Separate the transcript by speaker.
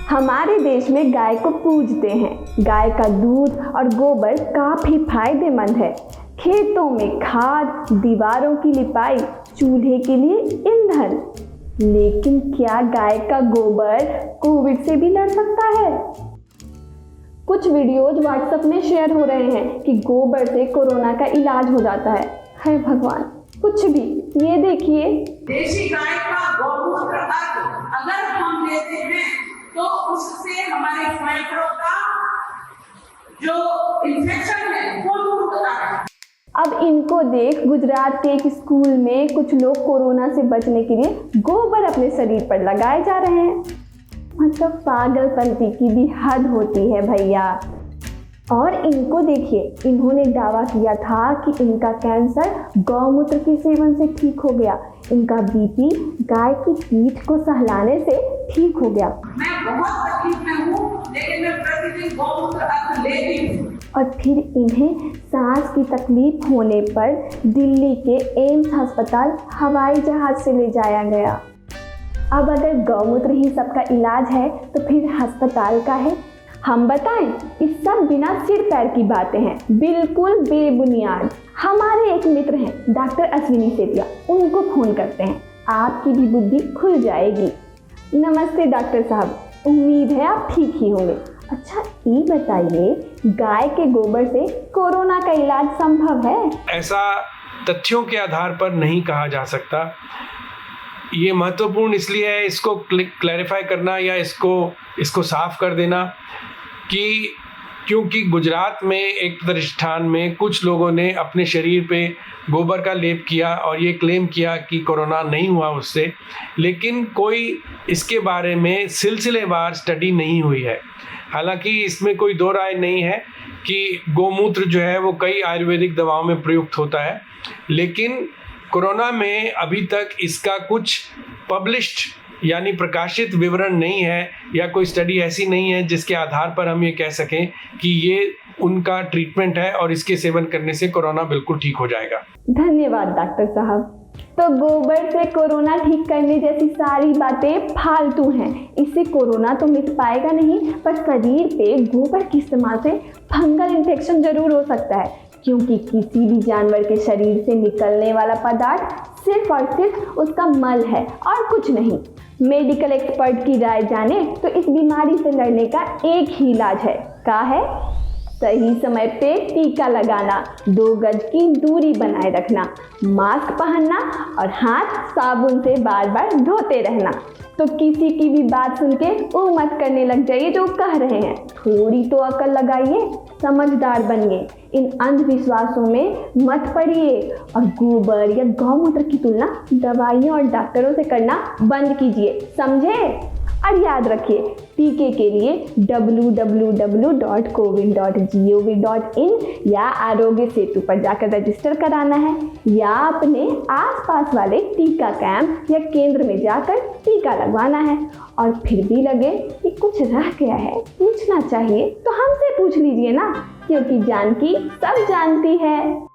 Speaker 1: हमारे देश में गाय को पूजते हैं। गाय का दूध और गोबर काफी फायदेमंद है। खेतों में खाद, दीवारों की लिपाई, चूल्हे के लिए ईंधन। लेकिन क्या गाय का गोबर कोविड से भी लड़ सकता है? कुछ वीडियोज व्हाट्सएप में शेयर हो रहे हैं कि गोबर से कोरोना का इलाज हो जाता है। हे भगवान, कुछ भी। ये देखिए,
Speaker 2: देशी गाय का गौमूत्र अगर हम लेते हैं तो उससे हमारे फेफड़ों का जो इन्फेक्शन है वो दूर होता है।
Speaker 1: अब इनको देख गुजरात के एक स्कूल में कुछ लोग कोरोना से बचने के लिए गोबर अपने शरीर पर लगाए जा रहे हैं। मतलब पागलपंती की भी हद होती है भैया। और इनको देखिए, इन्होंने दावा किया था कि इनका कैंसर गौमूत्र के सेवन से ठीक हो गया। इनका बीपी गाय की पीठ को सहलाने से ठीक हो गया।
Speaker 2: मैं बहुत तकलीफ में हूँ, लेकिन मैं प्रतिदिन गौमूत्र लेती हूँ।
Speaker 1: और फिर इन्हें सांस की तकलीफ होने पर दिल्ली के एम्स अस्पताल हवाई जहाज से ले जाया गया। अब अगर गौमूत्र ही सबका इलाज है तो फिर अस्पताल का है? हम बताएं, इस सब बिना सिर पैर की बातें हैं, बिल्कुल बेबुनियाद। हमारे एक मित्र हैं डॉक्टर अश्विनी सेतिया, उनको फोन करते हैं, आपकी भी बुद्धि खुल जाएगी। नमस्ते डॉक्टर साहब, उम्मीद है आप ठीक ही होंगे। अच्छा ये बताइए, गाय के गोबर से कोरोना का इलाज संभव है?
Speaker 3: ऐसा तथ्यों के आधार पर नहीं कहा जा सकता। ये महत्वपूर्ण इसलिए है इसको क्लैरिफाई करना या इसको साफ कर देना कि क्योंकि गुजरात में एक प्रतिष्ठान में कुछ लोगों ने अपने शरीर पे गोबर का लेप किया और ये क्लेम किया कि कोरोना नहीं हुआ उससे, लेकिन कोई इसके बारे में सिलसिलेवार स्टडी नहीं हुई है। हालांकि इसमें कोई दो राय नहीं है कि गोमूत्र जो है वो कई आयुर्वेदिक दवाओं में प्रयुक्त होता है, लेकिन कोरोना में अभी तक इसका कुछ पब्लिश्ड यानी प्रकाशित विवरण नहीं है या कोई स्टडी ऐसी नहीं है जिसके आधार पर हम ये कह सकें कि ये उनका ट्रीटमेंट है और इसके सेवन करने से कोरोना बिल्कुल ठीक हो जाएगा।
Speaker 1: धन्यवाद डॉक्टर साहब। तो गोबर से कोरोना ठीक करने जैसी सारी बातें फालतू हैं। इससे कोरोना तो मिट पाएगा नहीं, पर शरीर पे गोबर के इस्तेमाल से फंगल इन्फेक्शन जरूर हो सकता है, क्योंकि किसी भी जानवर के शरीर से निकलने वाला पदार्थ सिर्फ और सिर्फ उसका मल है और कुछ नहीं। मेडिकल एक्सपर्ट की राय जाने तो इस बीमारी से लड़ने का एक ही इलाज है। क्या है? सही समय पे टीका लगाना, 2 गज की दूरी बनाए रखना, मास्क पहनना और हाथ साबुन से बार बार धोते रहना। तो किसी की भी बात सुन के वो मत करने लग जाइए जो कह रहे हैं। थोड़ी तो अकल लगाइए, समझदार बनिए, इन अंधविश्वासों में मत पड़िए और गोबर या गौमूत्र की तुलना दवाइयों और डॉक्टरों से करना बंद कीजिए, समझे? और याद रखिए, टीके के लिए www.cowin.gov.in या आरोग्य सेतु पर जाकर रजिस्टर कराना है, या अपने आसपास वाले टीका कैंप या केंद्र में जाकर टीका लगवाना है। और फिर भी लगे कि कुछ रह गया है, पूछना चाहिए, तो हमसे पूछ लीजिए ना, क्योंकि जानकी सब जानती है।